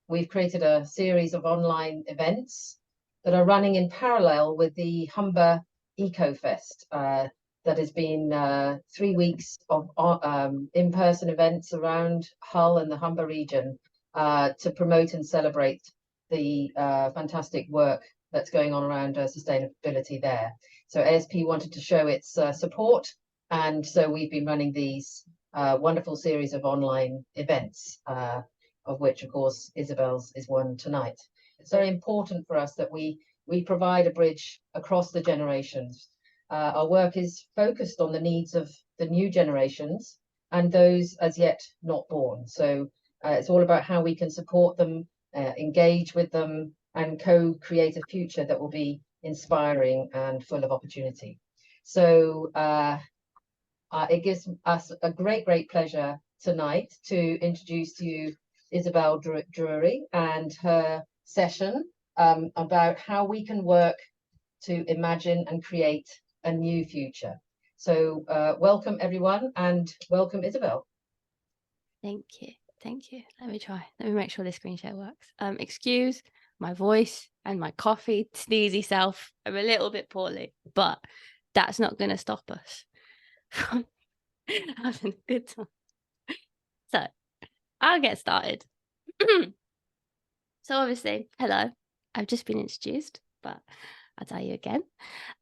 we've created a series of online events that are running in parallel with the Humber EcoFest. That has been 3 weeks of in-person events around Hull and the Humber region to promote and celebrate the fantastic work that's going on around sustainability there. So ASP wanted to show its support, and so we've been running these wonderful series of online events, of which, of course, Isabelle's is one tonight. It's very important for us that we provide a bridge across the generations. Our work is focused on the needs of the new generations and those as yet not born. So it's all about how we can support them, engage with them, and co-create a future that will be inspiring and full of opportunity. So it gives us a great pleasure tonight to introduce to you Isabelle Drury and her session about how we can work to imagine and create a new future. So welcome everyone, and welcome Isabelle. Thank you. Let me make sure this screen share works. Excuse my voice and my coffee sneezy self. I'm a little bit poorly, but that's not going to stop us from having a good time. So I'll get started. So obviously, hello, I've just been introduced, but I'll tell you again.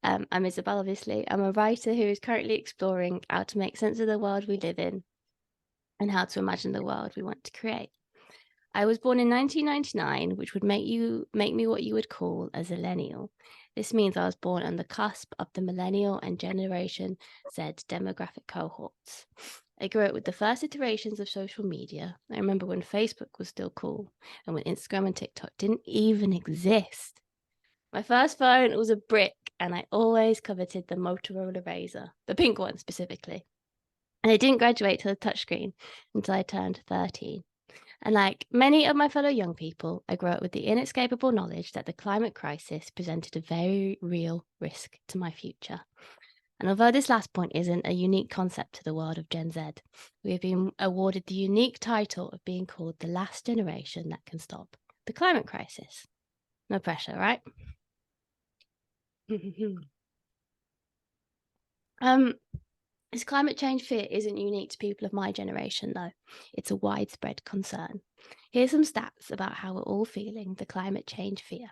I'm Isabelle, obviously. I'm a writer who is currently exploring how to make sense of the world we live in and how to imagine the world we want to create. I was born in 1999, which would make me what you would call a zillennial. This means I was born on the cusp of the millennial and Generation Z demographic cohorts. I grew up with the first iterations of social media. I remember when Facebook was still cool and when Instagram and TikTok didn't even exist. My first phone was a brick, and I always coveted the Motorola Razr, the pink one specifically. And I didn't graduate to the touchscreen until I turned 13. And like many of my fellow young people, I grew up with the inescapable knowledge that the climate crisis presented a very real risk to my future. And although this last point isn't a unique concept to the world of Gen Z, we have been awarded the unique title of being called the last generation that can stop the climate crisis. No pressure, right? This climate change fear isn't unique to people of my generation, though. It's a widespread concern. Here's some stats about how we're all feeling the climate change fear.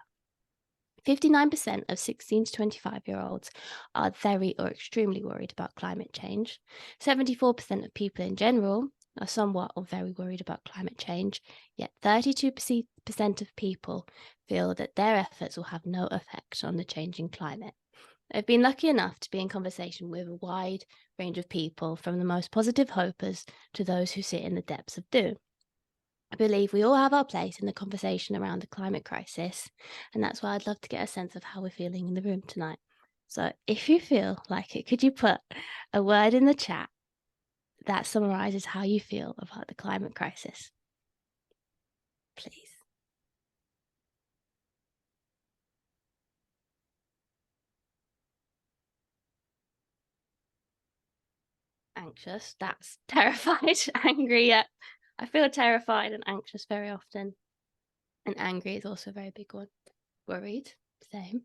59% of 16 to 25-year-olds are very or extremely worried about climate change. 74% of people in general are somewhat or very worried about climate change, yet 32% of people feel that their efforts will have no effect on the changing climate. I've been lucky enough to be in conversation with a wide range of people, from the most positive hopers to those who sit in the depths of doom. I believe we all have our place in the conversation around the climate crisis, and that's why I'd love to get a sense of how we're feeling in the room tonight. So if you feel like it, could you put a word in the chat that summarizes how you feel about the climate crisis? Please. Anxious, that's terrified. Angry, yeah. I feel terrified and anxious very often. And angry is also a very big one. Worried, same.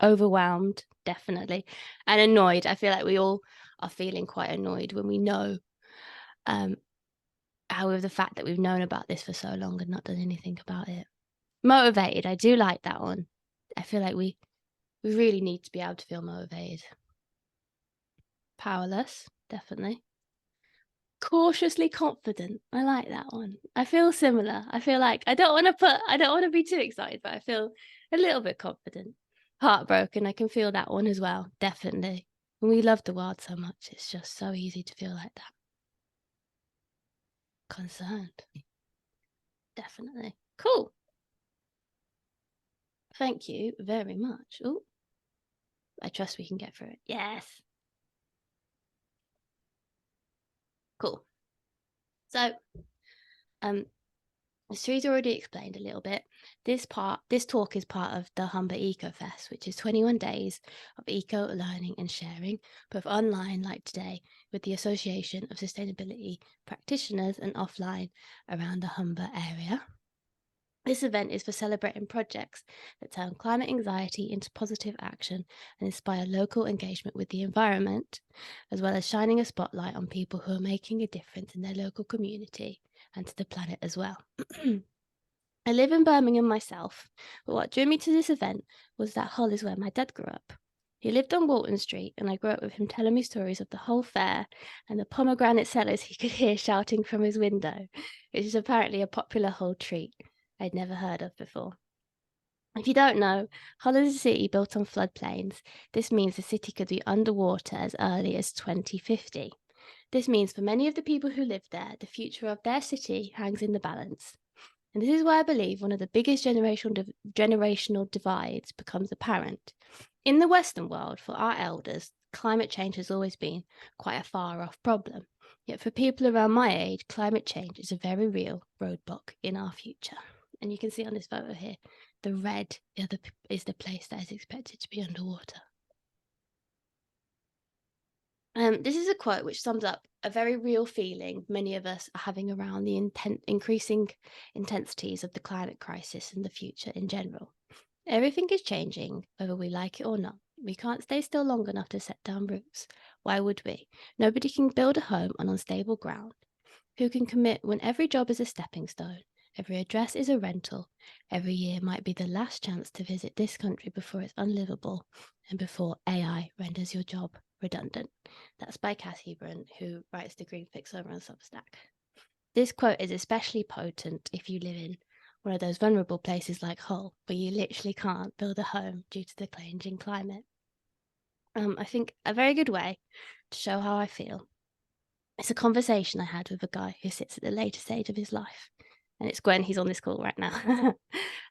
Overwhelmed, definitely. And annoyed. I feel like we all are feeling quite annoyed when we know however, the fact that we've known about this for so long and not done anything about it. Motivated, I do like that one. I feel like we really need to be able to feel motivated. Powerless, definitely. Cautiously confident. I like that one. I feel similar. I feel like I don't want to be too excited, but I feel a little bit confident. Heartbroken, I can feel that one as well, definitely. When we love the world so much, it's just so easy to feel like that. Concerned. Definitely. Cool. Thank you very much. Oh, I trust we can get through it. Yes. Cool. So, As Tree's already explained a little bit, this talk is part of the Humber Eco Fest, which is 21 days of eco learning and sharing, both online like today, with the Association of Sustainability Practitioners and offline around the Humber area. This event is for celebrating projects that turn climate anxiety into positive action and inspire local engagement with the environment, as well as shining a spotlight on people who are making a difference in their local community and to the planet as well. I live in Birmingham myself, but what drew me to this event was that Hull is where my dad grew up. He lived on Walton Street, and I grew up with him telling me stories of the whole fair and the pomegranate sellers he could hear shouting from his window, which is apparently a popular Hull treat I'd never heard of before. If you don't know, Hull is a city built on floodplains. This means the city could be underwater as early as 2050. This means for many of the people who live there, the future of their city hangs in the balance. And this is why I believe one of the biggest generational divides becomes apparent. In the Western world, for our elders, climate change has always been quite a far-off problem. Yet for people around my age, climate change is a very real roadblock in our future. And you can see on this photo here, the red is the place that is expected to be underwater. This is a quote which sums up a very real feeling many of us are having around the increasing intensities of the climate crisis and the future in general. Everything is changing, whether we like it or not. We can't stay still long enough to set down roots. Why would we? Nobody can build a home on unstable ground. Who can commit when every job is a stepping stone? Every address is a rental. Every year might be the last chance to visit this country before it's unlivable and before AI renders your job redundant. That's by Cass Hebron, who writes the Green Fix over on Substack. This quote is especially potent if you live in one of those vulnerable places like Hull, where you literally can't build a home due to the changing climate. I think a very good way to show how I feel. It's a conversation I had with a guy who sits at the later stage of his life. And it's Gwen, he's on this call right now,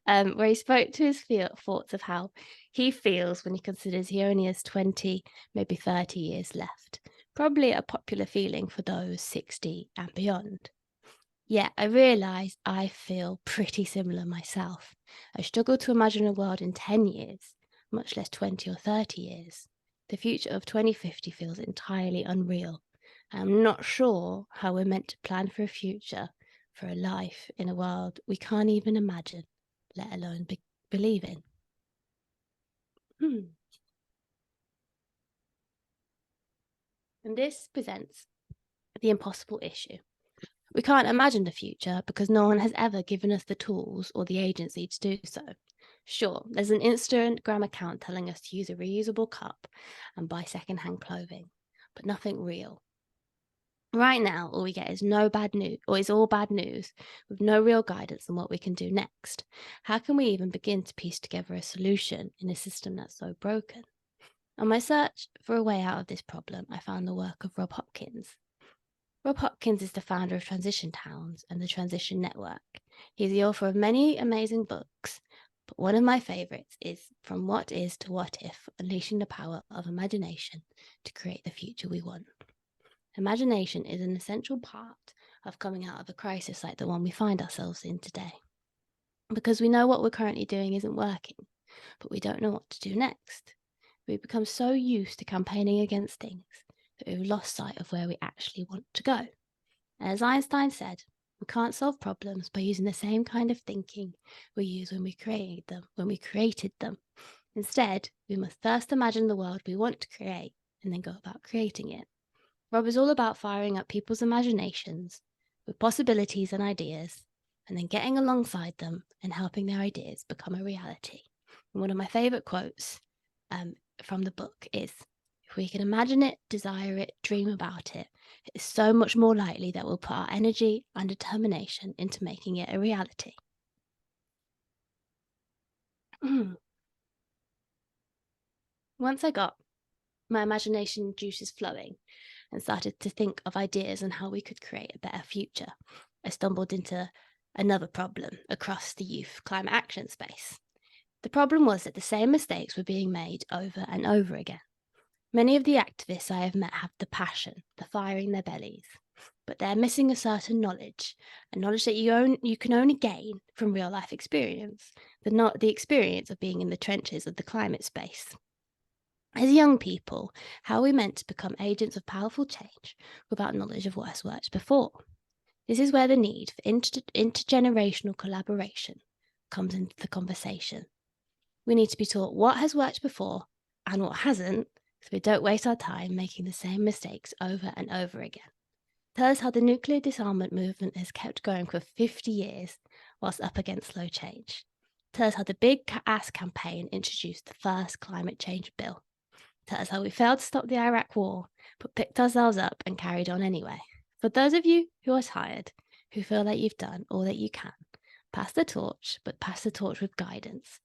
where he spoke to his thoughts of how he feels when he considers he only has 20, maybe 30 years left. Probably a popular feeling for those 60 and beyond. Yet I realise I feel pretty similar myself. I struggle to imagine a world in 10 years, much less 20 or 30 years. The future of 2050 feels entirely unreal. I'm not sure how we're meant to plan for a future, for a life in a world we can't even imagine, let alone believe in. And this presents the impossible issue. We can't imagine the future because no one has ever given us the tools or the agency to do so. Sure, there's an Instagram account telling us to use a reusable cup and buy secondhand clothing, but nothing real. Right now, all we get is all bad news with no real guidance on what we can do next. How can we even begin to piece together a solution in a system that's so broken? On my search for a way out of this problem, I found the work of Rob Hopkins. Rob Hopkins is the founder of Transition Towns and the Transition Network. He's the author of many amazing books, but one of my favorites is From What Is to What If, Unleashing the Power of Imagination to Create the Future We Want. Imagination is an essential part of coming out of a crisis like the one we find ourselves in today. Because we know what we're currently doing isn't working, but we don't know what to do next. We've become so used to campaigning against things that we've lost sight of where we actually want to go. And as Einstein said, we can't solve problems by using the same kind of thinking we used when we created them. Instead, we must first imagine the world we want to create and then go about creating it. Rob is all about firing up people's imaginations with possibilities and ideas, and then getting alongside them and helping their ideas become a reality. And one of my favorite quotes from the book is, if we can imagine it, desire it, dream about it, it is so much more likely that we'll put our energy and determination into making it a reality. Once I got my imagination juices flowing and started to think of ideas on how we could create a better future, I stumbled into another problem across the youth climate action space. The problem was that the same mistakes were being made over and over again. Many of the activists I have met have the passion, the fire in their bellies, but they're missing a certain knowledge, a knowledge that you can only gain from real life experience, not the experience of being in the trenches of the climate space. As young people, how are we meant to become agents of powerful change without knowledge of what has worked before? This is where the need for intergenerational collaboration comes into the conversation. We need to be taught what has worked before and what hasn't, so we don't waste our time making the same mistakes over and over again. Tell us how the nuclear disarmament movement has kept going for 50 years whilst up against slow change. Tell us how the Big Ass campaign introduced the first climate change bill. Tell us how we failed to stop the Iraq war, but picked ourselves up and carried on anyway. For those of you who are tired, who feel like you've done all that you can, pass the torch, but pass the torch with guidance.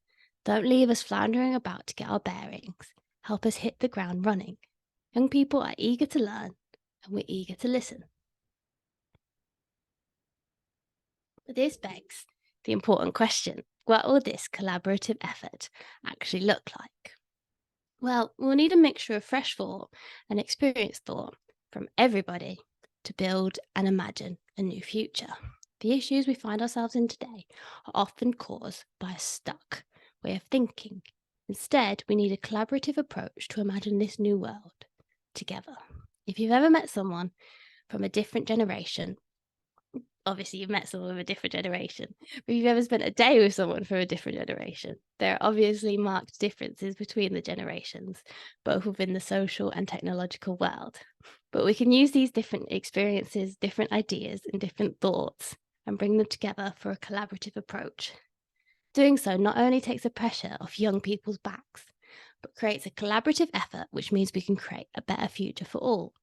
Don't leave us floundering about to get our bearings. Help us hit the ground running. Young people are eager to learn, and we're eager to listen. But this begs the important question: what will this collaborative effort actually look like? Well, we'll need a mixture of fresh thought and experienced thought from everybody to build and imagine a new future. The issues we find ourselves in today are often caused by a stuck way of thinking. Instead, we need a collaborative approach to imagine this new world together. If you've ever met someone from a different generation, obviously you've met someone of a different generation, but if you've ever spent a day with someone from a different generation, there are obviously marked differences between the generations, both within the social and technological world. But we can use these different experiences, different ideas, and different thoughts and bring them together for a collaborative approach. Doing so not only takes the pressure off young people's backs, but creates a collaborative effort, which means we can create a better future for all.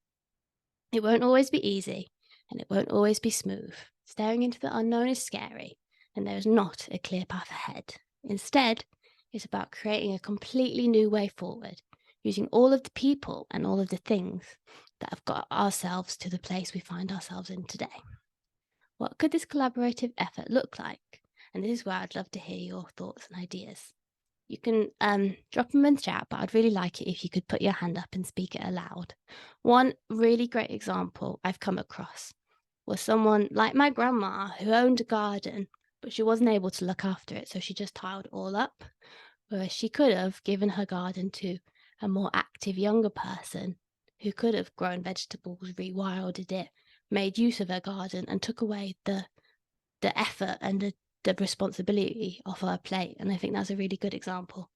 It won't always be easy, and it won't always be smooth. Staring into the unknown is scary, and there is not a clear path ahead. Instead, it's about creating a completely new way forward, using all of the people and all of the things that have got ourselves to the place we find ourselves in today. What could this collaborative effort look like? And this is where I'd love to hear your thoughts and ideas. You can drop them in the chat, but I'd really like it if you could put your hand up and speak it aloud. One really great example I've come across was someone like my grandma who owned a garden, but she wasn't able to look after it, so she just tiled it all up. Whereas she could have given her garden to a more active younger person who could have grown vegetables, rewilded it, made use of her garden, and took away the effort and the responsibility off her plate. And I think that's a really good example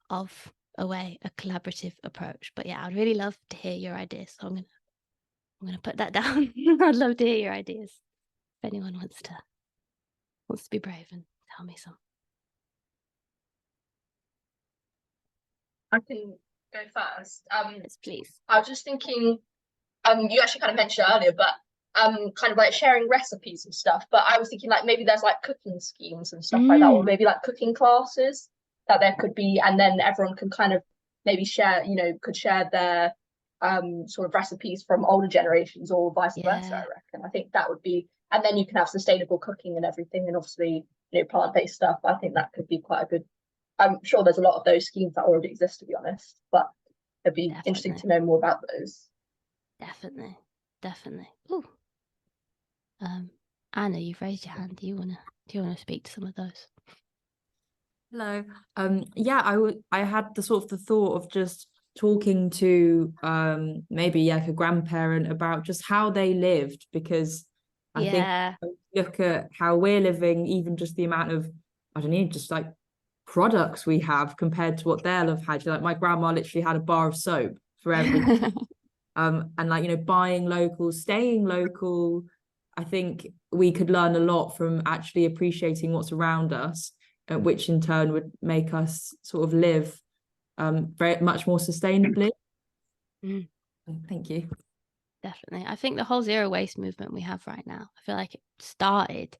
of a collaborative approach. But yeah, I'd really love to hear your ideas. So I'm gonna put that down. I'd love to hear your ideas. If anyone wants to be brave and tell me some. I can go first. Yes, please. I was just thinking, you actually kind of mentioned it earlier, but kind of like sharing recipes and stuff. But I was thinking like maybe there's like cooking schemes and stuff like that, or maybe like cooking classes that there could be, and then everyone can kind of maybe share, could share their sort of recipes from older generations or vice versa. I reckon. I think that would be, and then you can have sustainable cooking and everything, and obviously plant-based stuff. I think that could be quite a good. I'm sure there's a lot of those schemes that already exist, to be honest, but it'd be interesting to know more about those. Definitely. Ooh. Anna, you've raised your hand. Do you wanna speak to some of those? Hello. Yeah, I had the sort of the thought of just talking to maybe like a grandparent about just how they lived, because I think look at how we're living, even just the amount of, I don't know, just like products we have compared to what they'll have had. Like my grandma literally had a bar of soap for everything. And like, buying local, staying local. I think we could learn a lot from actually appreciating what's around us, which in turn would make us sort of live very much more sustainably. Thank you. Definitely. I think the whole zero waste movement we have right now, I feel like it started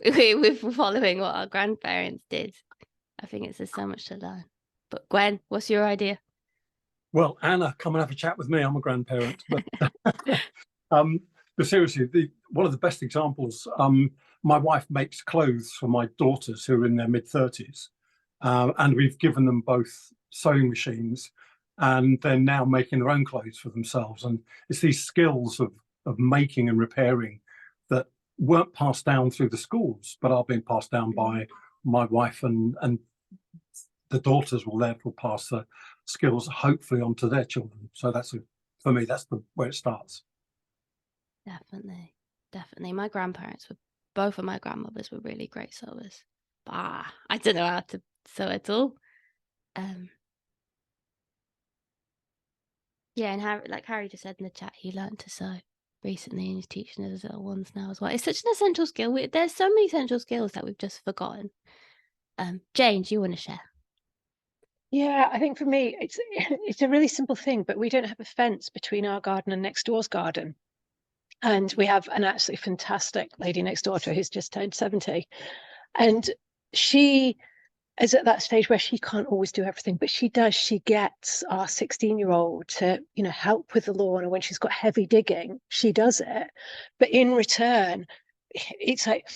with following what our grandparents did. I think there's so much to learn. But Gwen, what's your idea? Well, Anna, come and have a chat with me. I'm a grandparent. But seriously, one of the best examples, my wife makes clothes for my daughters who are in their mid-30s. And we've given them both sewing machines, and they're now making their own clothes for themselves. And it's these skills of of making and repairing that weren't passed down through the schools, but are being passed down by my wife, and the daughters will therefore pass the skills hopefully onto their children. So for me, that's where it starts. Definitely. My grandparents both of my grandmothers were really great sewers, but I don't know how to sew at all. Yeah, and like Harry just said in the chat, he learned to sew recently and he's teaching his little ones now as well. It's such an essential skill. There's so many essential skills that we've just forgotten. Jane, do you want to share? Yeah, I think for me, it's a really simple thing, but we don't have a fence between our garden and next door's garden. And we have an absolutely fantastic lady next door to her who's just turned 70. And she is at that stage where she can't always do everything, but she does. She gets our 16-year-old to, help with the lawn, and when she's got heavy digging, she does it. But in return, it's like,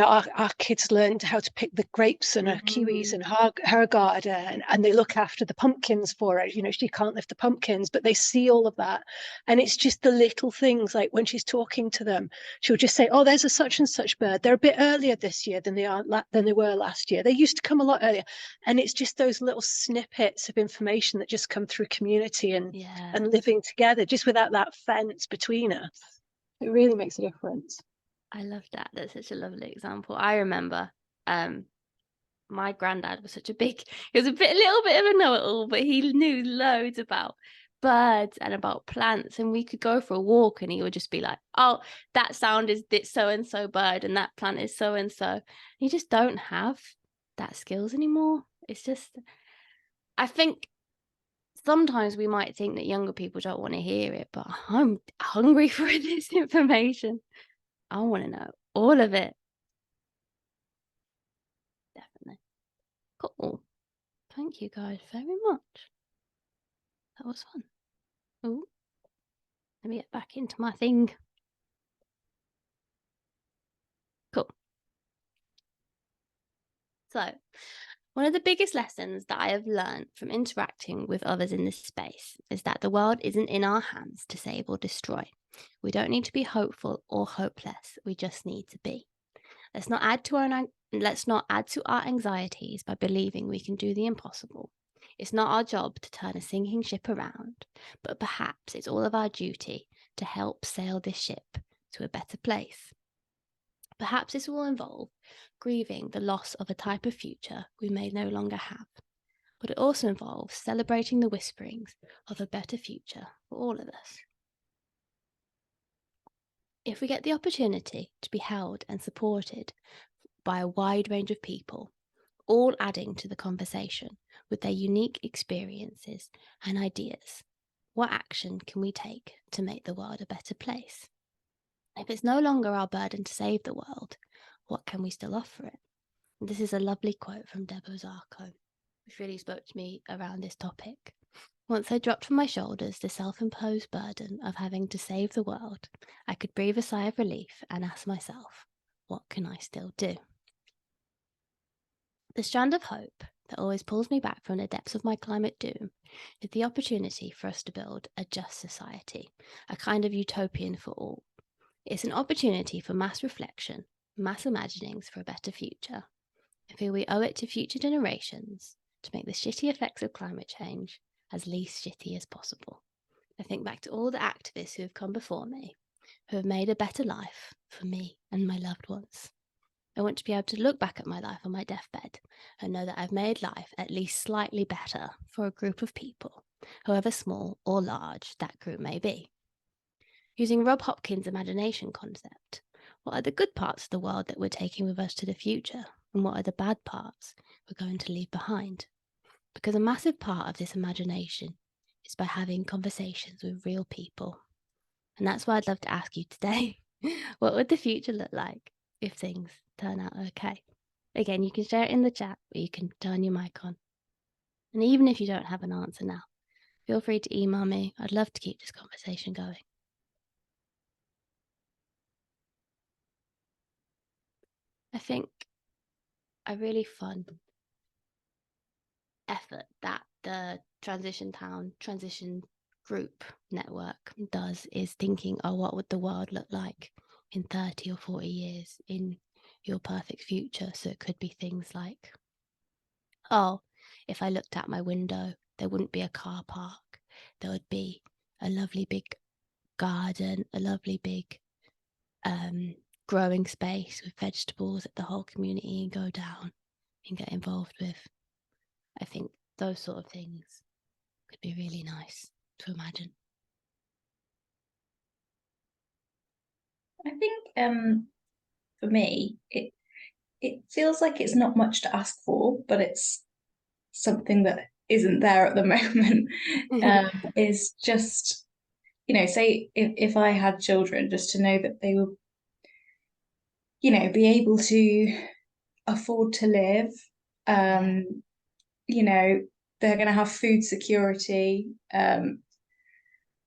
our kids learned how to pick the grapes and her kiwis in her garden, and they look after the pumpkins for her. She can't lift the pumpkins, but they see all of that. And it's just the little things, like when she's talking to them, she'll just say, oh, there's a such and such bird. They're a bit earlier this year than they were last year. They used to come a lot earlier. And it's just those little snippets of information that just come through community and living together, just without that fence between us. It really makes a difference. I love that. That's such a lovely example. I remember my granddad was he was a little bit of a know-it-all, but he knew loads about birds and about plants, and we could go for a walk and he would just be like, oh, that sound is this so-and-so bird and that plant is so-and-so. You just don't have that skills anymore. It's just, I think sometimes we might think that younger people don't want to hear it, but I'm hungry for this information. I want to know all of it. Definitely. Cool. Thank you guys very much. That was fun. Oh, let me get back into my thing. Cool. So, one of the biggest lessons that I have learned from interacting with others in this space is that the world isn't in our hands to save or destroy. We don't need to be hopeful or hopeless. We just need to be. Let's not add to our anxieties by believing we can do the impossible. It's not our job to turn a sinking ship around, but perhaps it's all of our duty to help sail this ship to a better place. Perhaps this will involve grieving the loss of a type of future we may no longer have, but it also involves celebrating the whisperings of a better future for all of us. If we get the opportunity to be held and supported by a wide range of people, all adding to the conversation with their unique experiences and ideas, what action can we take to make the world a better place? If it's no longer our burden to save the world, what can we still offer it? And this is a lovely quote from Deb Ozarko, which really spoke to me around this topic. Once I dropped from my shoulders the self-imposed burden of having to save the world, I could breathe a sigh of relief and ask myself, what can I still do? The strand of hope that always pulls me back from the depths of my climate doom is the opportunity for us to build a just society, a kind of utopian for all. It's an opportunity for mass reflection, mass imaginings for a better future. I feel we owe it to future generations to make the shitty effects of climate change as least shitty as possible. I think back to all the activists who have come before me, who have made a better life for me and my loved ones. I want to be able to look back at my life on my deathbed and know that I've made life at least slightly better for a group of people, however small or large that group may be. Using Rob Hopkins' imagination concept, what are the good parts of the world that we're taking with us to the future, and what are the bad parts we're going to leave behind? Because a massive part of this imagination is by having conversations with real people. And that's why I'd love to ask you today, what would the future look like if things turn out okay? Again, you can share it in the chat, or you can turn your mic on. And even if you don't have an answer now, feel free to email me. I'd love to keep this conversation going. I think a really fun effort that the transition group network does is thinking, oh, what would the world look like in 30 or 40 years in your perfect future? So it could be things like, oh, if I looked out my window, there wouldn't be a car park. There would be a lovely big garden, a lovely big growing space with vegetables that the whole community can go down and get involved with. I think those sort of things could be really nice to imagine. I think for me, it feels like it's not much to ask for, but it's something that isn't there at the moment. Is just, you know, say if I had children, just to know that they will, you know, be able to afford to live. You know, they're going to have food security.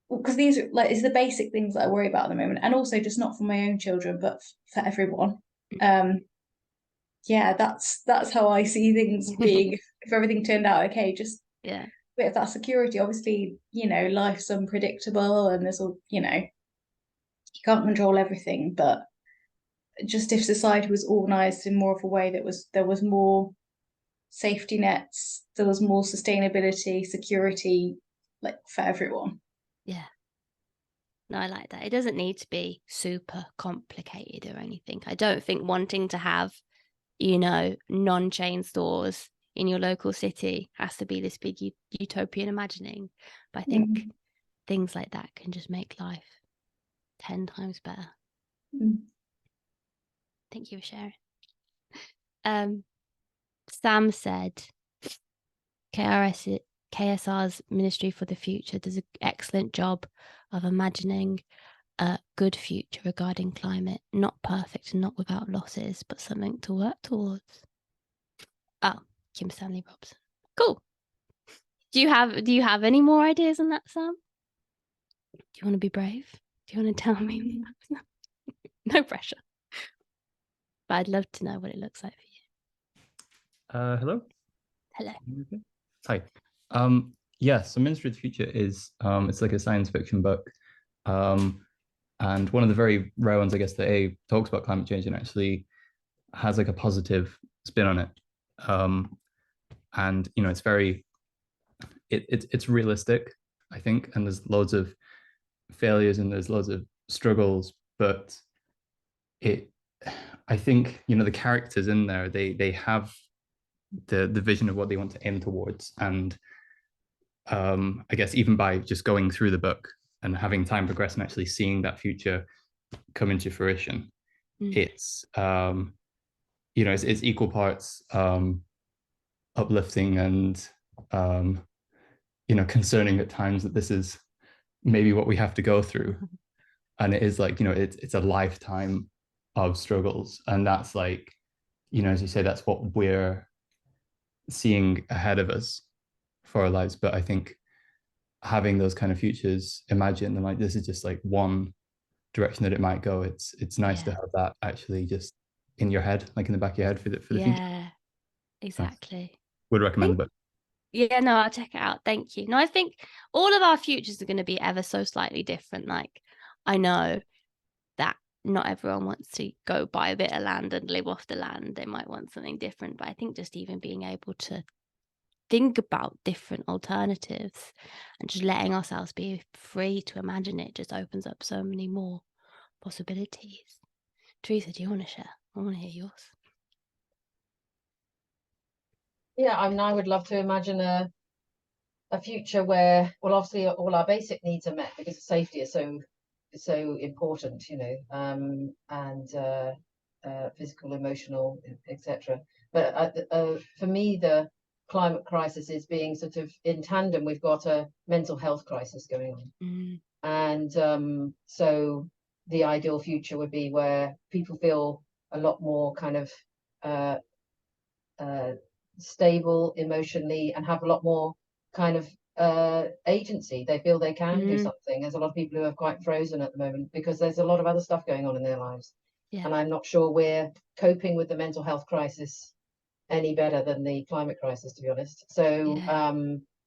Because these are like, it's the basic things that I worry about at the moment, and also just not for my own children, but for everyone. Yeah, that's how I see things being. If everything turned out okay, just Yeah, a bit of that security. Obviously, you know, life's unpredictable, and there's all, you know, you can't control everything, but just if society was organized in more of a way that there was more safety nets, there was more sustainability, security, like for everyone. yeah. No, I like that. It doesn't need to be super complicated or anything. I don't think wanting to have, you know, non-chain stores in your local city has to be this big utopian imagining. But I think things like that can just make life 10 times better. Thank you for sharing. Sam said, KSR's Ministry for the Future does an excellent job of imagining a good future regarding climate, not perfect and not without losses, but something to work towards. Oh, Kim Stanley Robson. Cool. Do you have any more ideas on that, Sam? Do you want to be brave? Do you want to tell me? No pressure. But I'd love to know what it looks like for you. Hello. Hello. Hi. Yeah, so Ministry of the Future is it's like a science fiction book. And one of the very rare ones, I guess, that A talks about climate change and actually has like a positive spin on it. And you know, it's very it's realistic, I think, and there's loads of failures and there's loads of struggles, but I think, you know, the characters in there, they have the vision of what they want to aim towards. And I guess even by just going through the book and having time progress and actually seeing that future come into fruition, it's you know, it's equal parts uplifting and you know, concerning at times that this is maybe what we have to go through. And it is like, you know, it's a lifetime of struggles, and that's like, you know, as you say, that's what we're seeing ahead of us for our lives. But I think having those kind of futures, imagine them, like this is just like one direction that it might go. It's nice to have that actually just in your head, like in the back of your head for the future. Yeah, exactly. Would recommend the book. Yeah, no, I'll check it out. Thank you. No, I think all of our futures are going to be ever so slightly different. Like, I know that not everyone wants to go buy a bit of land and live off the land. They might want something different. But I think just even being able to think about different alternatives and just letting ourselves be free to imagine it just opens up so many more possibilities. Teresa, do you want to share? I want to hear yours. Yeah, I mean, I would love to imagine a future where, well, obviously all our basic needs are met because safety is so important, you know, and physical, emotional, etc. But for me, the climate crisis is being sort of in tandem. We've got a mental health crisis going on, and so the ideal future would be where people feel a lot more kind of stable emotionally and have a lot more kind of agency. They feel they can do something. There's a lot of people who are quite frozen at the moment because there's a lot of other stuff going on in their lives. Yeah. And I'm not sure we're coping with the mental health crisis any better than the climate crisis, to be honest. So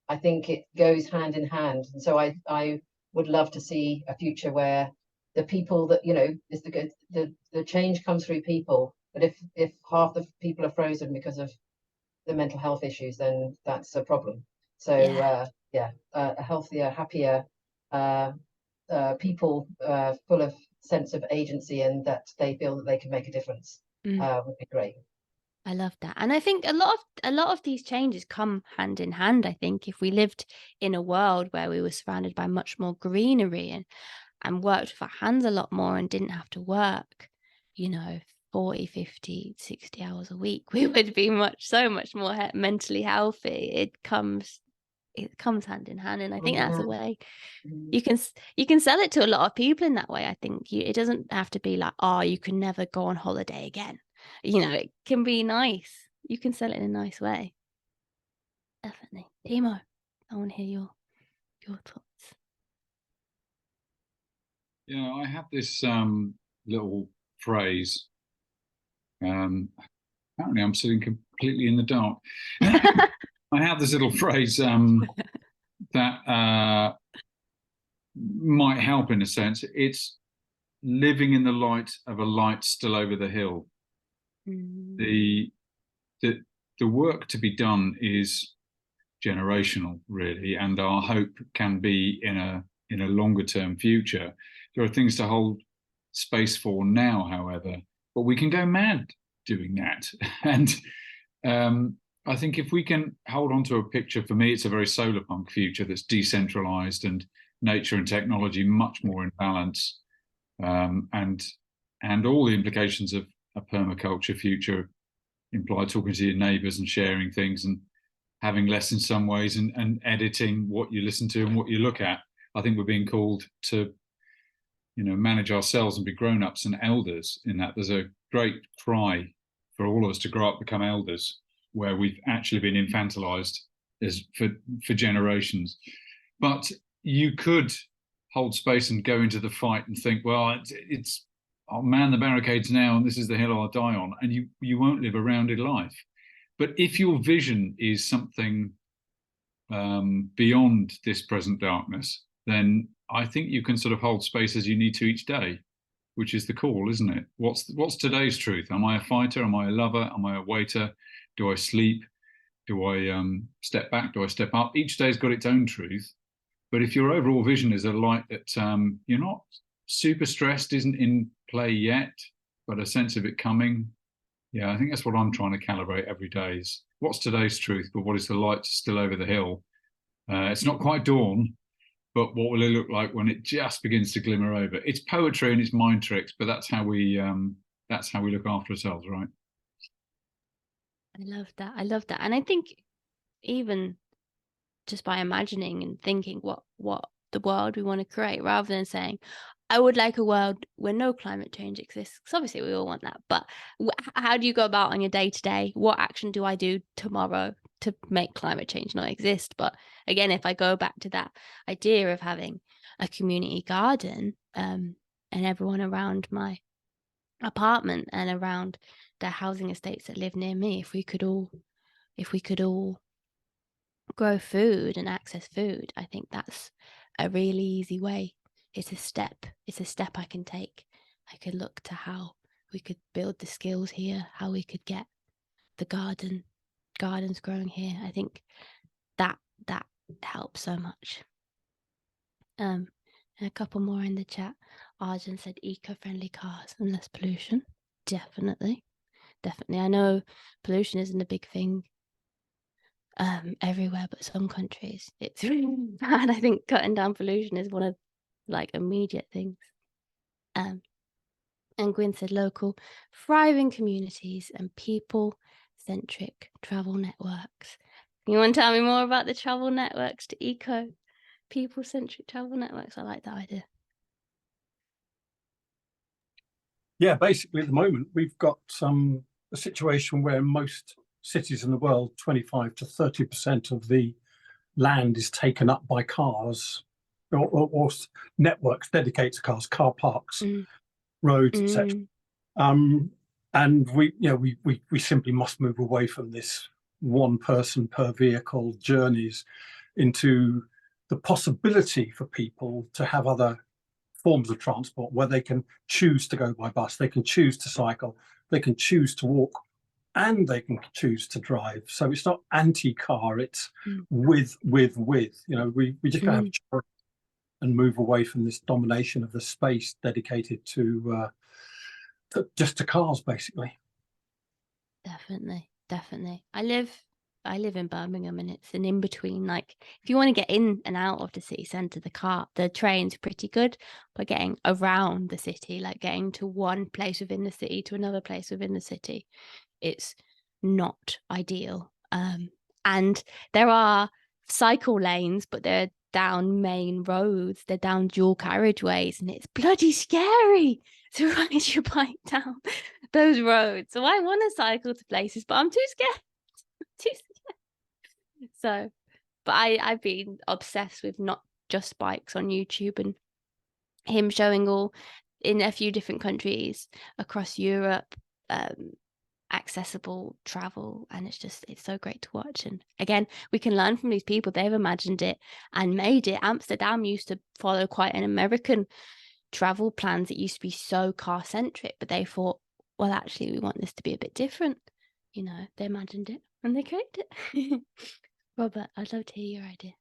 I think it goes hand in hand. And so I would love to see a future where the people that, you know, is the change comes through people. But if half the people are frozen because of the mental health issues, then that's a problem. So a healthier, happier people full of sense of agency and that they feel that they can make a difference would be great. I love that. And I think a lot of these changes come hand in hand. I think if we lived in a world where we were surrounded by much more greenery and worked with our hands a lot more and didn't have to work, you know, 40, 50, 60 hours a week, we would be so much more mentally healthy. It comes hand in hand. And I think that's a way you can sell it to a lot of people in that way. I think it doesn't have to be like, oh, you can never go on holiday again. You know, it can be nice. You can sell it in a nice way. Definitely. Timo, I want to hear your thoughts. Yeah, I have this little phrase. Apparently I'm sitting completely in the dark. I have this little phrase that might help in a sense. It's living in the light of a light still over the hill. The work to be done is generational, really, and our hope can be in a longer term future. There are things to hold space for now, however, but we can go mad doing that. And I think if we can hold on to a picture, for me, it's a very solar punk future that's decentralized and nature and technology much more in balance, and all the implications of a permaculture future imply talking to your neighbors and sharing things and having less in some ways and editing what you listen to and what you look at. I think we're being called to, you know, manage ourselves and be grown-ups and elders in that. There's a great cry for all of us to grow up, become elders, where we've actually been infantilized for generations. But you could hold space and go into the fight and think, well, it's I'll man the barricades now and this is the hill I'll die on, and you won't live a rounded life. But if your vision is something beyond this present darkness, then I think you can sort of hold space as you need to each day, which is the call, isn't it? What's today's truth? Am I a fighter? Am I a lover? Am I a waiter? Do I sleep? Do I step back? Do I step up? Each day's got its own truth. But if your overall vision is a light that you're not super stressed, isn't in play yet, but a sense of it coming, yeah, I think that's what I'm trying to calibrate every day is what's today's truth, but what is the light still over the hill? It's not quite dawn, but what will it look like when it just begins to glimmer over? It's poetry and it's mind tricks, but that's how we look after ourselves, right? I love that. I love that. And I think even just by imagining and thinking what the world we want to create, rather than saying, I would like a world where no climate change exists, because obviously we all want that. But how do you go about on your day-to-day? What action do I do tomorrow to make climate change not exist? But again, if I go back to that idea of having a community garden and everyone around my apartment and around the housing estates that live near me, if we could all grow food and access food, I think that's a really easy way. It's a step I can take. I could look to how we could build the skills here, how we could get the gardens growing here. I think that helps so much. And a couple more in the chat. Arjun said eco-friendly cars and less pollution. Definitely. I know pollution isn't a big thing everywhere, but some countries it's really bad. I think cutting down pollution is one of like immediate things. And Gwyn said local thriving communities and people-centric travel networks. You want to tell me more about the travel networks to eco people-centric travel networks? I like that idea. Yeah, basically at the moment we've got a situation where most cities in the world, 25 to 30% of the land is taken up by cars or networks dedicated to cars, car parks, roads, etc. And we simply must move away from this one person per vehicle journeys. into the possibility for people to have other forms of transport where they can choose to go by bus, they can choose to cycle, they can choose to walk, and they can choose to drive. So it's not anti-car, it's with. You know, we just gotta have choice and move away from this domination of the space dedicated to just to cars, basically. Definitely. I live in Birmingham, and it's an in-between. Like, if you want to get in and out of the city centre, the train's pretty good, but getting around the city, like getting to one place within the city to another place within the city, it's not ideal. And there are cycle lanes, but they're down main roads, they're down dual carriageways, and it's bloody scary to ride your bike down those roads. So I want to cycle to places, but I'm too scared. So, but I've been obsessed with not just bikes on YouTube, and him showing all in a few different countries across Europe, accessible travel, and it's so great to watch. And again, we can learn from these people. They've imagined it and made it. Amsterdam used to follow quite an American travel plans. It used to be so car centric, but they thought, well, actually we want this to be a bit different. You know, they imagined it and they created it. Robert, I'd love to hear your idea.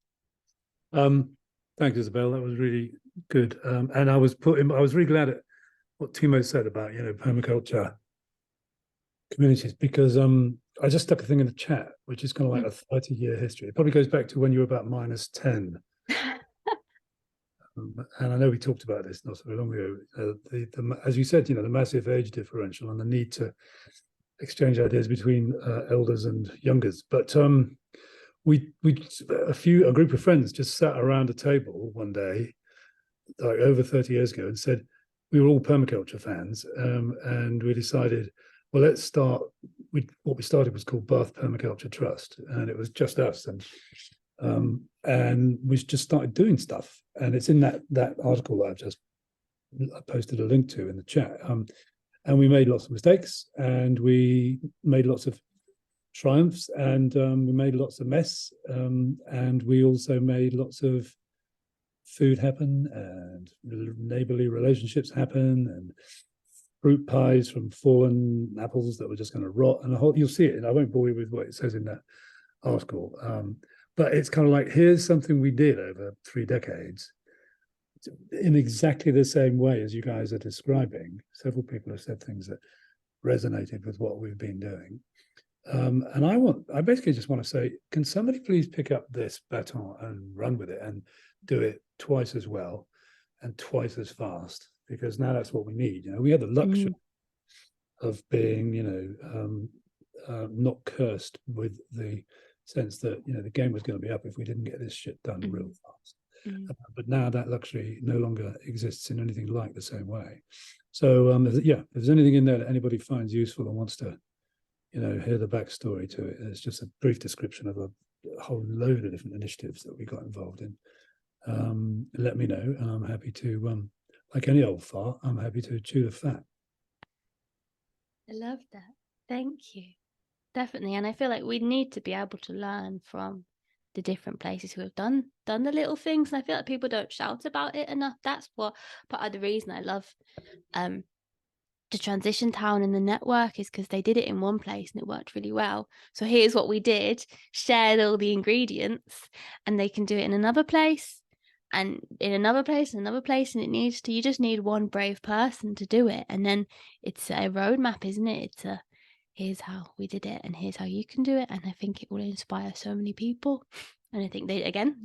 Thanks, Isabelle. That was really good. And I was really glad at what Timo said about, you know, permaculture communities, because I just stuck a thing in the chat, which is kind of like a 30-year history. It probably goes back to when you were about -10. And I know we talked about this not so long ago. As you said, you know, the massive age differential and the need to exchange ideas between elders and youngers. But a group of friends just sat around a table one day, like over 30 years ago, and said we were all permaculture fans, and we decided, well, let's start. What we started was called Bath Permaculture Trust, and it was just us, and we just started doing stuff. And it's in that article that I've just posted a link to in the chat. And we made lots of mistakes, and we made lots of triumphs, and we made lots of mess, and we also made lots of food happen, and neighborly relationships happen, and fruit pies from fallen apples that were just going to rot, and you'll see it, and I won't bore you with what it says in that article, but it's kind of like, here's something we did over 3 decades in exactly the same way as you guys are describing. Several people have said things that resonated with what we've been doing. And I basically just want to say, can somebody please pick up this baton and run with it and do it twice as well and twice as fast? Because now that's what we need. You know, we had the luxury of being, you know, not cursed with the sense that, you know, the game was going to be up if we didn't get this shit done real fast. But now that luxury no longer exists in anything like the same way. So yeah, if there's anything in there that anybody finds useful and wants to, you know, hear the backstory to it, it's just a brief description of a whole load of different initiatives that we got involved in. Let me know, and I'm happy to, like any old fart, I'm happy to chew the fat. I love that. Thank you. Definitely. And I feel like we need to be able to learn from the different places who have done the little things. And I feel like people don't shout about it enough. That's what part of the reason I love the transition town and the network, is because they did it in one place and it worked really well. So here's what we did, shared all the ingredients, and they can do it in another place and in another place and another place. And you just need one brave person to do it. And then it's a roadmap, isn't it? It's here's how we did it and here's how you can do it. And I think it will inspire so many people. And I think they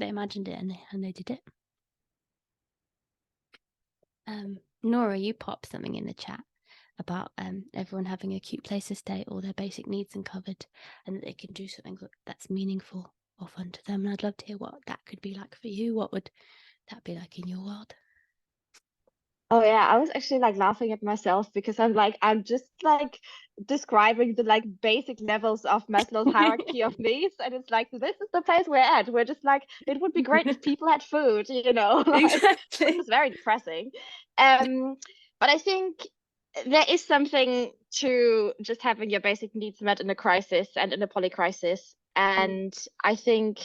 imagined it and they did it. Nora, you popped something in the chat about everyone having a cute place to stay, all their basic needs uncovered, and that they can do something that's meaningful or fun to them. And I'd love to hear what that could be like for you. What would that be like in your world? Oh yeah, I was actually like laughing at myself because I'm just like describing the like basic levels of Maslow's hierarchy of needs, and it's like, this is the place we're at. We're just like, it would be great if people had food, you know. Like, Exactly. it's very depressing. But I think there is something to just having your basic needs met in a crisis and in a polycrisis. And I think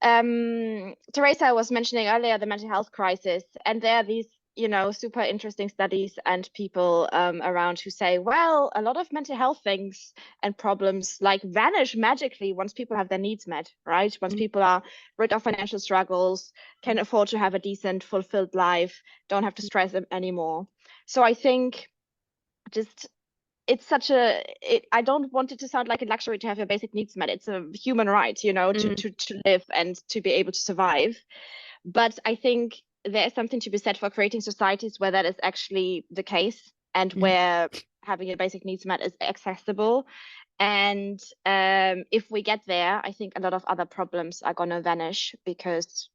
Teresa was mentioning earlier the mental health crisis, and there are these, you know, super interesting studies and people around who say, well, a lot of mental health things and problems like vanish magically once people have their needs met, right? Once people are rid of financial struggles, can afford to have a decent, fulfilled life, don't have to stress anymore. So I think just it's such a I don't want it to sound like a luxury to have your basic needs met. It's a human right, you know, to live and to be able to survive. But I think there is something to be said for creating societies where that is actually the case, and where having your basic needs met is accessible. And if we get there, I think a lot of other problems are going to vanish, because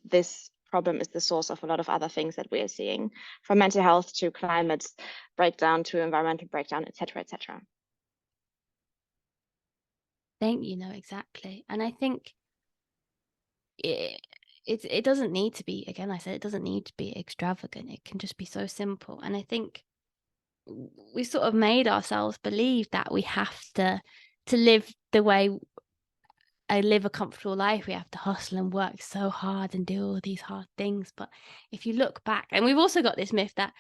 this problem is the source of a lot of other things that we are seeing, from mental health to climate breakdown to environmental breakdown, etc., etc. You know, exactly. And I think it doesn't need to be, again, I said, it doesn't need to be extravagant. It can just be so simple. And I think we sort of made ourselves believe that we have to live the way I live a comfortable life. We have to hustle and work so hard and do all these hard things. But if you look back, and we've also got this myth that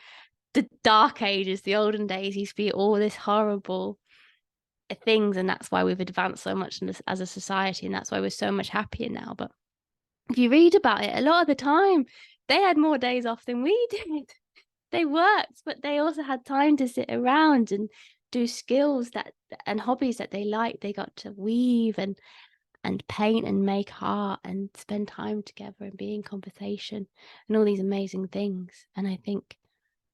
the dark ages, the olden days, used to be all this horrible things, and that's why we've advanced so much as a society, and that's why we're so much happier now. But if you read about it, a lot of the time they had more days off than we did. They worked, but they also had time to sit around and do skills and hobbies that they liked. They got to weave and paint and make art and spend time together and be in conversation and all these amazing things. And I think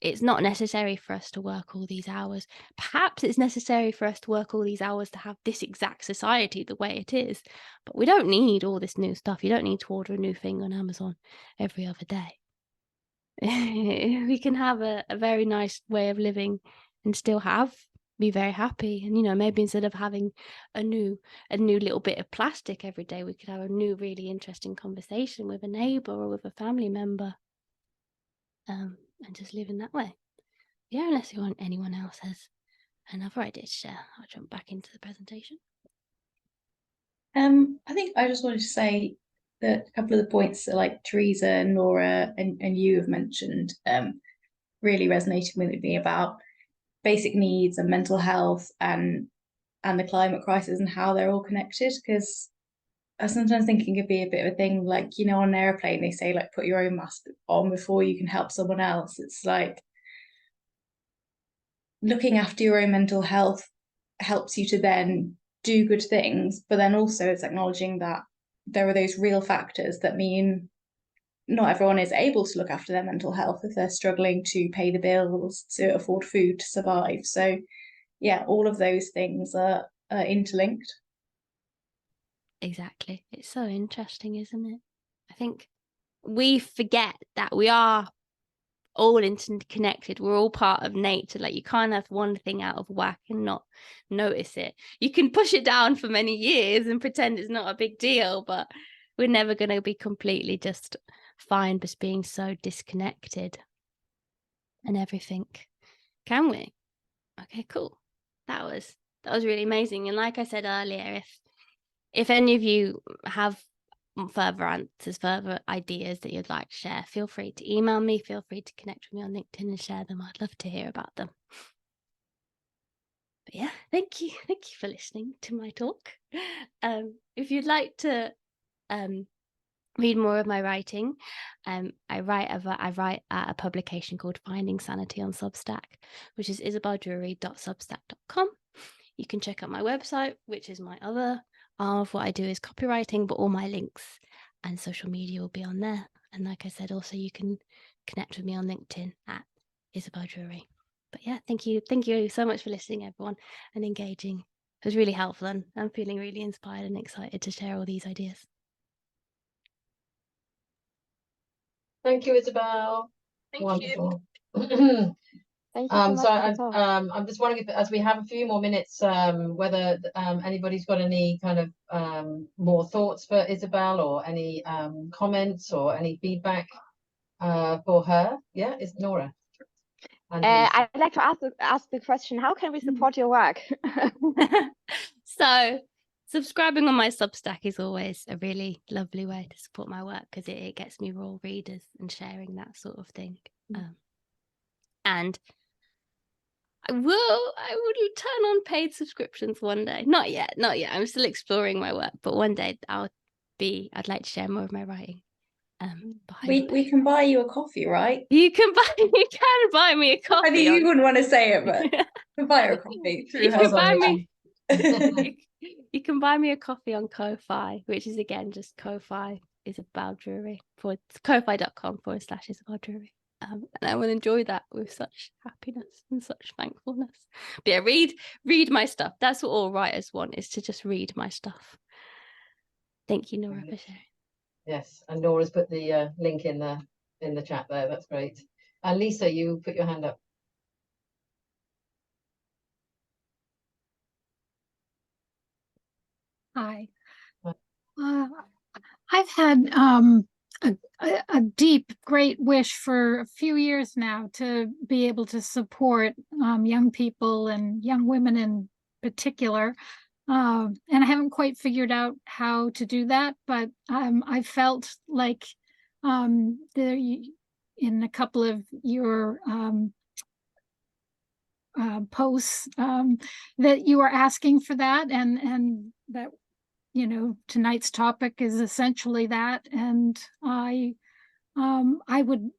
it's not necessary for us to work all these hours. Perhaps it's necessary for us to work all these hours to have this exact society the way it is, but we don't need all this new stuff. You don't need to order a new thing on Amazon every other day. We can have a very nice way of living and still be very happy. And, you know, maybe instead of having a new little bit of plastic every day, we could have a new really interesting conversation with a neighbor or with a family member, and just live in that way. Yeah, unless anyone else has another idea to share, I'll jump back into the presentation. I think I just wanted to say that a couple of the points that like Teresa, Nora, and you have mentioned really resonated with me about basic needs and mental health and the climate crisis and how they're all connected. Because I sometimes think it could be a bit of a thing, like, you know, on an airplane they say like put your own mask on before you can help someone else. It's like looking after your own mental health helps you to then do good things, but then also it's acknowledging that there are those real factors that mean not everyone is able to look after their mental health if they're struggling to pay the bills, to afford food, to survive. So yeah, all of those things are interlinked. Exactly. It's so interesting, isn't it? I think we forget that we are all interconnected. We're all part of nature. Like, you can't have one thing out of whack and not notice it. You can push it down for many years and pretend it's not a big deal, but we're never going to be completely just fine just being so disconnected and everything, can we? Okay, cool. That was really amazing. And like I said earlier, if any of you have further answers, further ideas that you'd like to share, feel free to email me, feel free to connect with me on LinkedIn and share them. I'd love to hear about them. But yeah, thank you for listening to my talk. If you'd like to read more of my writing, I write at a publication called Finding Sanity on Substack, which is isabelledrury.substack.com. You can check out my website, which is my other arm of what I do is copywriting, but all my links and social media will be on there. And like I said, also you can connect with me on LinkedIn at Isabelle Drury. But yeah, thank you so much for listening, everyone, and engaging. It was really helpful, and I'm feeling really inspired and excited to share all these ideas. Thank you, Isabelle. Thank Wonderful. Thank you so much. So for the talk. I'm just wondering if, as we have a few more minutes, whether anybody's got any kind of more thoughts for Isabelle, or any comments or any feedback for her. Yeah, it's Nora. I'd like to ask the question: how can we support your work? So subscribing on my Substack is always a really lovely way to support my work, because it gets me raw readers and sharing that sort of thing. And I will turn on paid subscriptions one day. Not yet. I'm still exploring my work, but one day I'd like to share more of my writing. We can buy you a coffee, right? You can buy me a coffee. I think you wouldn't want to say it, but you can buy her a coffee through her. You can buy me a coffee on Ko-Fi, which is again just Ko-Fi Isabelle Drury ko-fi.com/Isabelle Drury. And I will enjoy that with such happiness and such thankfulness. But yeah, read my stuff. That's what all writers want, is to just read my stuff. Thank you, Nora, for sharing. Yes, and Nora's put the link in the chat there. That's great. And Lisa, you put your hand up. Hi. I've had a deep, great wish for a few years now to be able to support young people and young women in particular. And I haven't quite figured out how to do that, but I felt like in a couple of your posts that you are asking for that, and that, you know, tonight's topic is essentially that, and I would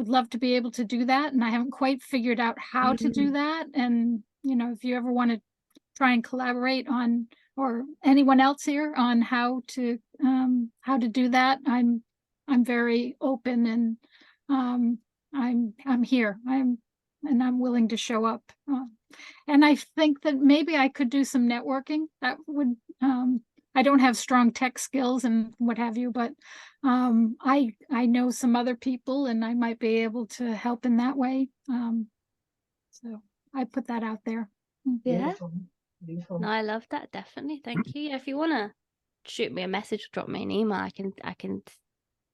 love to be able to do that, and I haven't quite figured out how to do that. And you know, if you ever want to try and collaborate on, or anyone else here, on how to do that, I'm very open, and I'm here. I'm willing to show up. And I think that maybe I could do some networking. That would, I don't have strong tech skills and what have you, but I know some other people, and I might be able to help in that way. So I put that out there. Yeah. Beautiful. No, I love that. Definitely. Thank you. If you want to shoot me a message, drop me an email, I can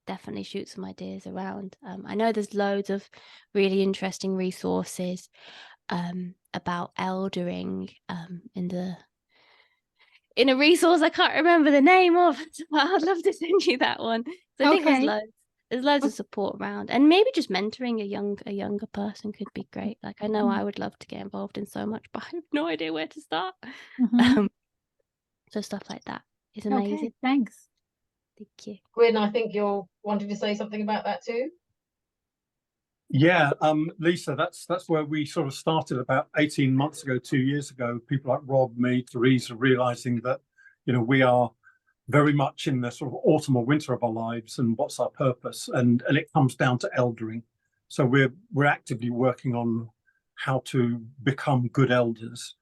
definitely shoot some ideas around. I know there's loads of really interesting resources about eldering in a resource I can't remember the name of, but I'd love to send you that one. So I think there's loads of support around, and maybe just mentoring a younger person could be great. Like, I know I would love to get involved in so much, but I have no idea where to start. So stuff like that is amazing. Okay, thanks. Thank you. Gwyn, I think you're wanting to say something about that too. Yeah, Lisa, that's where we sort of started about 18 months ago, 2 years ago. People like Rob, me, Teresa, realizing that, you know, we are very much in the sort of autumn or winter of our lives, and what's our purpose, and it comes down to eldering. So we're actively working on how to become good elders,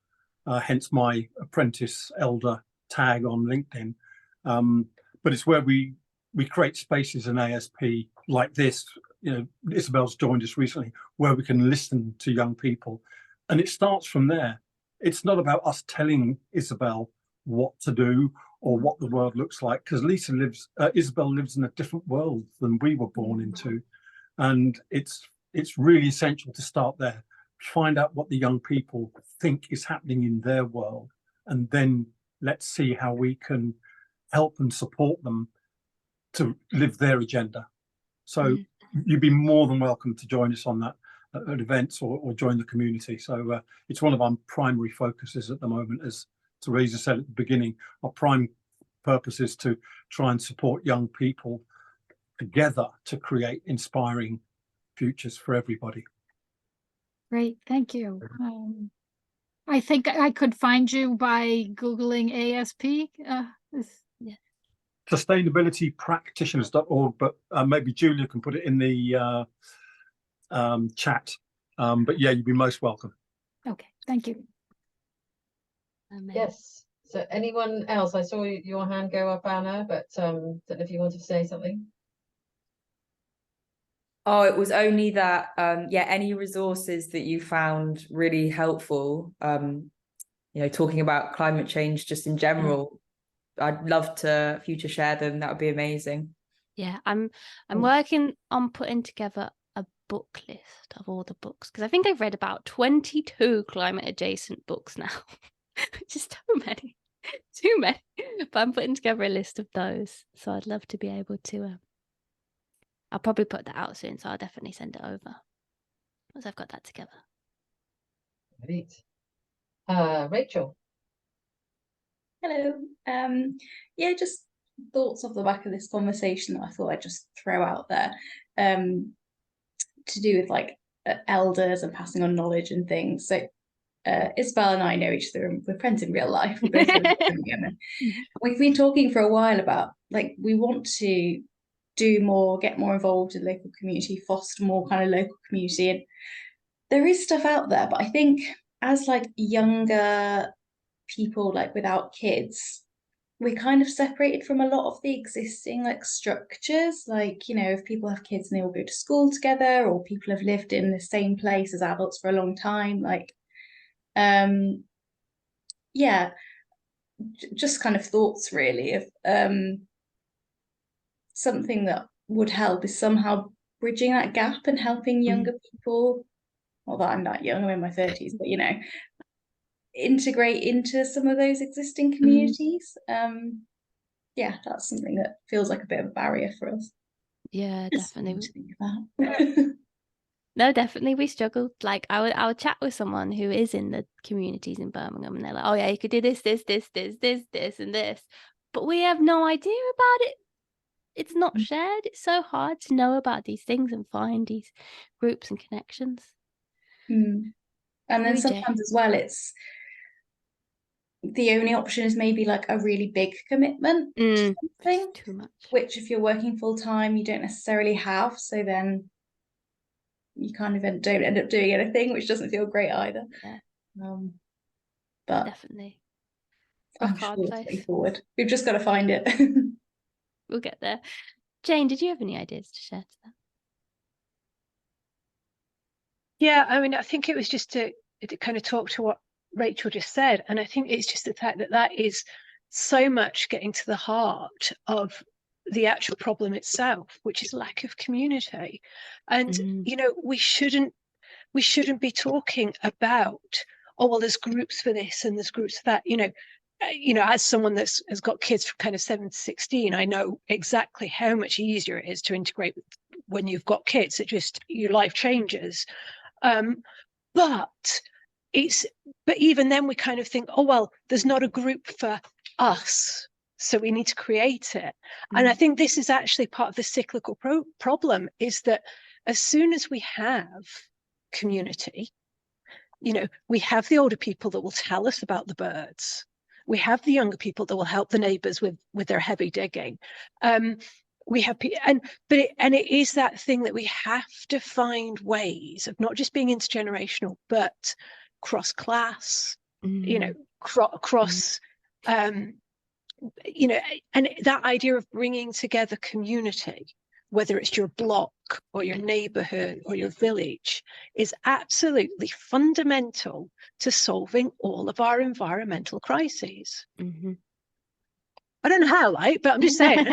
hence my apprentice elder tag on LinkedIn. But it's where we create spaces in ASP like this. You know, Isabelle's joined us recently, where we can listen to young people, and it starts from there. It's not about us telling Isabelle what to do or what the world looks like, because Isabelle lives in a different world than we were born into, and it's really essential to start there. Find out what the young people think is happening in their world, and then let's see how we can help and support them to live their agenda. So you'd be more than welcome to join us on that at events, or join the community. So it's one of our primary focuses at the moment. As Teresa said at the beginning, our prime purpose is to try and support young people together to create inspiring futures for everybody. Great, thank you. I think I could find you by Googling ASP. Sustainabilitypractitioners.org, but maybe Julia can put it in the chat. But yeah, you'd be most welcome. Okay, thank you. Yes. So anyone else? I saw your hand go up, Anna, but don't know if you wanted to say something. Oh, it was only that, yeah, any resources that you found really helpful, you know, talking about climate change just in general, I'd love to future share them. That would be amazing. Yeah, I'm working on putting together a book list of all the books, because I think I've read about 22 climate adjacent books now, which is too many. But I'm putting together a list of those, so I'd love to be able to. I'll probably put that out soon, so I'll definitely send it over once I've got that together. Great. Rachel. Hello. Yeah, just thoughts off the back of this conversation that I thought I'd just throw out there. To do with like elders and passing on knowledge and things. So Isabelle and I know each other. We're friends in real life. We both live in Birmingham. We've been talking for a while about like we want to do more, get more involved in local community, foster more kind of local community. And there is stuff out there, but I think as like younger people, like without kids, we're kind of separated from a lot of the existing like structures. Like, you know, if people have kids and they all go to school together, or people have lived in the same place as adults for a long time, like yeah, just kind of thoughts really of something that would help is somehow bridging that gap and helping younger people. Not that I'm that young, I'm in my 30s, but you know, integrate into some of those existing communities. Yeah, that's something that feels like a bit of a barrier for us. Yeah, definitely. To think about. No, definitely we struggled. Like I would chat with someone who is in the communities in Birmingham, and they're like, oh yeah, you could do this, and this, but we have no idea about it. It's not shared. It's so hard to know about these things and find these groups and connections. And then sometimes as well, it's the only option is maybe like a really big commitment to something, too much, which if you're working full time, you don't necessarily have. So then you kind of don't end up doing anything, which doesn't feel great either. Yeah. But definitely. I'm sure it's way forward. We've just got to find it. We'll get there. Jane, did you have any ideas to share to that? Yeah, I mean, I think it was just to kind of talk to what Rachel just said. And I think it's just the fact that that is so much getting to the heart of the actual problem itself, which is lack of community. And, you know, we shouldn't be talking about, oh, well, there's groups for this and there's groups for that. You know, as someone has got kids from kind of 7 to 16, I know exactly how much easier it is to integrate when you've got kids. It just, your life changes. But even then we kind of think, oh, well, there's not a group for us, so we need to create it. And I think this is actually part of the cyclical problem, is that as soon as we have community, you know, we have the older people that will tell us about the birds. We have the younger people that will help the neighbours with their heavy digging. We have it is that thing that we have to find ways of not just being intergenerational, but cross-class, you know, cross, you know, and that idea of bringing together community, whether it's your block or your neighborhood or your village, is absolutely fundamental to solving all of our environmental crises. I don't know how, like, but I'm just saying.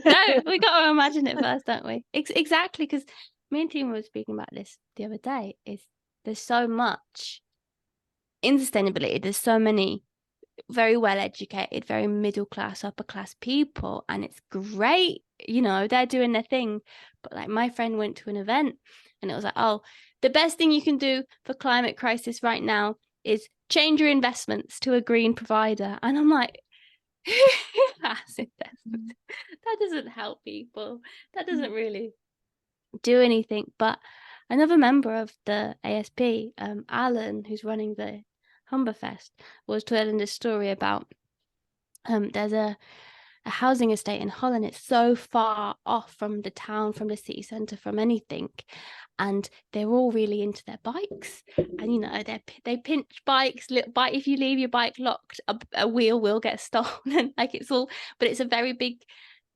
No, we got to imagine it first, don't we? Exactly, because me and Tima were speaking about this the other day. Is there's so much in sustainability. There's so many very well educated, very middle class, upper class people, and it's great. You know, they're doing their thing. But like my friend went to an event, and it was like, oh, the best thing you can do for climate crisis right now is change your investments to a green provider, and I'm like, that doesn't help people. That doesn't really do anything. But another member of the ASP, Alan, who's running the Humberfest, was telling this story about there's a housing estate in Holland. It's so far off from the town, from the city centre, from anything, and they're all really into their bikes. And you know, they pinch bikes. If you leave your bike locked, a wheel will get stolen. Like it's all, but it's a very big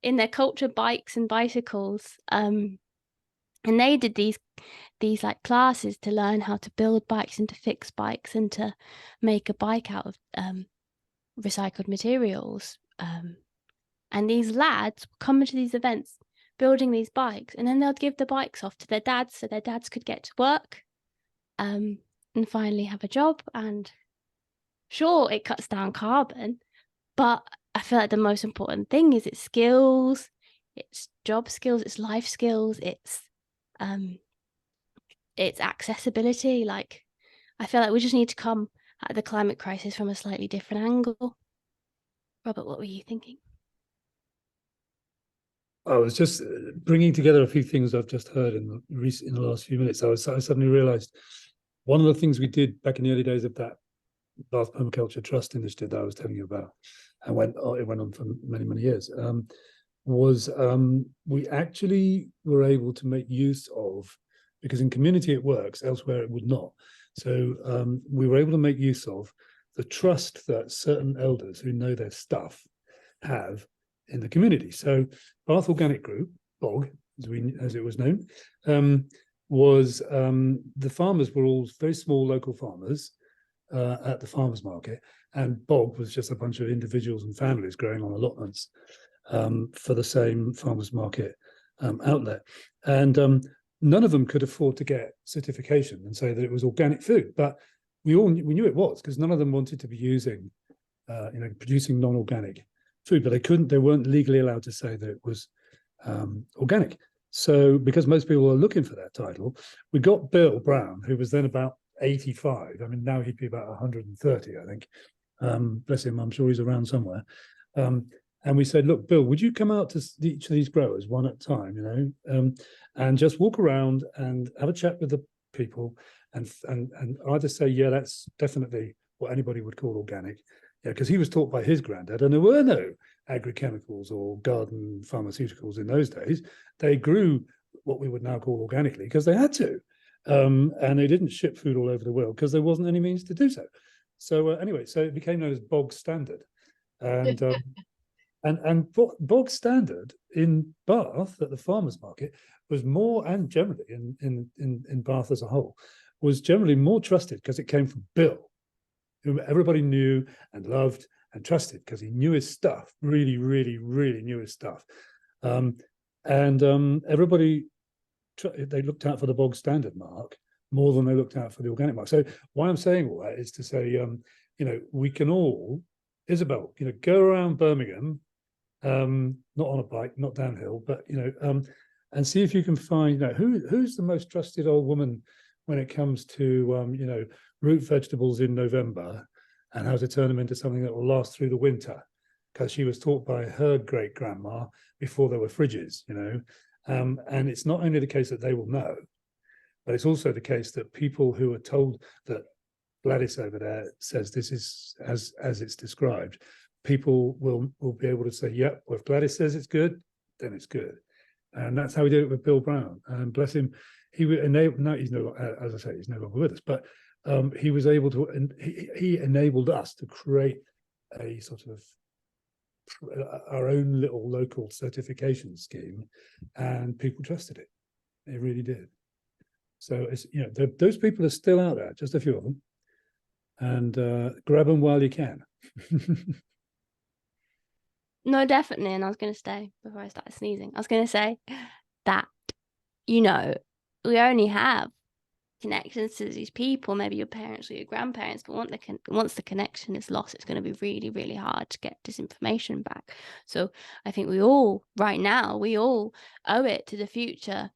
in their culture, bikes and bicycles. And they did these like classes to learn how to build bikes and to fix bikes and to make a bike out of recycled materials. And these lads come to these events building these bikes, and then they'll give the bikes off to their dads so their dads could get to work and finally have a job. And sure, it cuts down carbon, but I feel like the most important thing is it's skills, it's job skills, it's life skills, it's accessibility. Like, I feel like we just need to come at the climate crisis from a slightly different angle. Robert, what were you thinking? I was just bringing together a few things I've just heard in the last few minutes. I suddenly realised one of the things we did back in the early days of that Bath Permaculture Trust initiative that I was telling you about, and it went on for many, many years, was we actually were able to make use of, because in community it works, elsewhere it would not. So we were able to make use of the trust that certain elders who know their stuff have in the community. So Bath Organic Group, BOG, as it was known, was the farmers were all very small local farmers at the farmers market, and BOG was just a bunch of individuals and families growing on allotments for the same farmers market outlet. And none of them could afford to get certification and say that it was organic food, but we knew it was, because none of them wanted to be using producing non-organic food, but they weren't legally allowed to say that it was organic. So because most people were looking for that title, we got Bill Brown, who was then about 85. I mean, now he'd be about 130, I think. Bless him, I'm sure he's around somewhere. And we said, look, Bill, would you come out to each of these growers one at a time, and just walk around and have a chat with the people and either say, yeah, that's definitely what anybody would call organic. Yeah, because he was taught by his granddad, and there were no agrochemicals or garden pharmaceuticals in those days. They grew what we would now call organically because they had to. And they didn't ship food all over the world because there wasn't any means to do so. So anyway, so it became known as bog standard. And and bog standard in Bath at the farmers market was more, and generally in Bath as a whole, was generally more trusted because it came from Bill, whom everybody knew and loved and trusted because he knew his stuff, really, really, really knew his stuff. Everybody, they looked out for the bog standard mark more than they looked out for the organic mark. So why I'm saying all that is to say, we can all, Isabelle, go around Birmingham, not on a bike, not downhill, but, and see if you can find, who's the most trusted old woman when it comes to, root vegetables in November and how to turn them into something that will last through the winter, because she was taught by her great grandma before there were fridges, and it's not only the case that they will know, but it's also the case that people who are told that Gladys over there says this is as it's described, people will be able to say, yep, well, if Gladys says it's good, then it's good. And that's how we did it with Bill Brown. And bless him, he enabled, now he's no, as I say, he's no longer with us, but he was able to, and he enabled us to create a sort of our own little local certification scheme, and people trusted it. They really did. So it's, those people are still out there, just a few of them, and grab them while you can. No, definitely. And I was going to say, before I started sneezing, I was going to say that, we only have connections to these people, maybe your parents or your grandparents, but once the connection is lost, it's going to be really, really hard to get this information back. So I think we all, right now, we all owe it to the future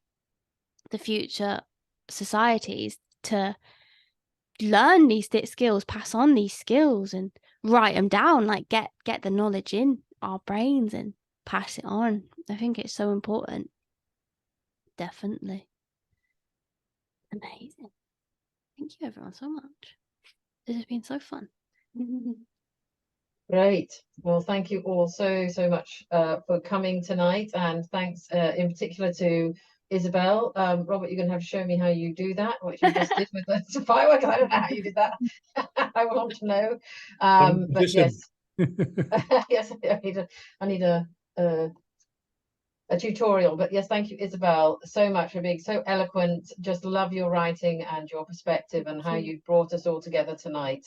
societies to learn these skills, pass on these skills and write them down, like get the knowledge in our brains and pass it on. I think it's so important. Definitely. Amazing. Thank you everyone so much. This has been so fun. Great. Well, thank you all so much for coming tonight, and thanks in particular to Isabelle. Robert, you're going to have to show me how you do that, what you just did with the fireworks. I don't know how you did that. I want to know. But yes, yes, I need a tutorial. But yes, thank you, Isabelle, so much for being so eloquent. Just love your writing and your perspective and how you brought us all together tonight.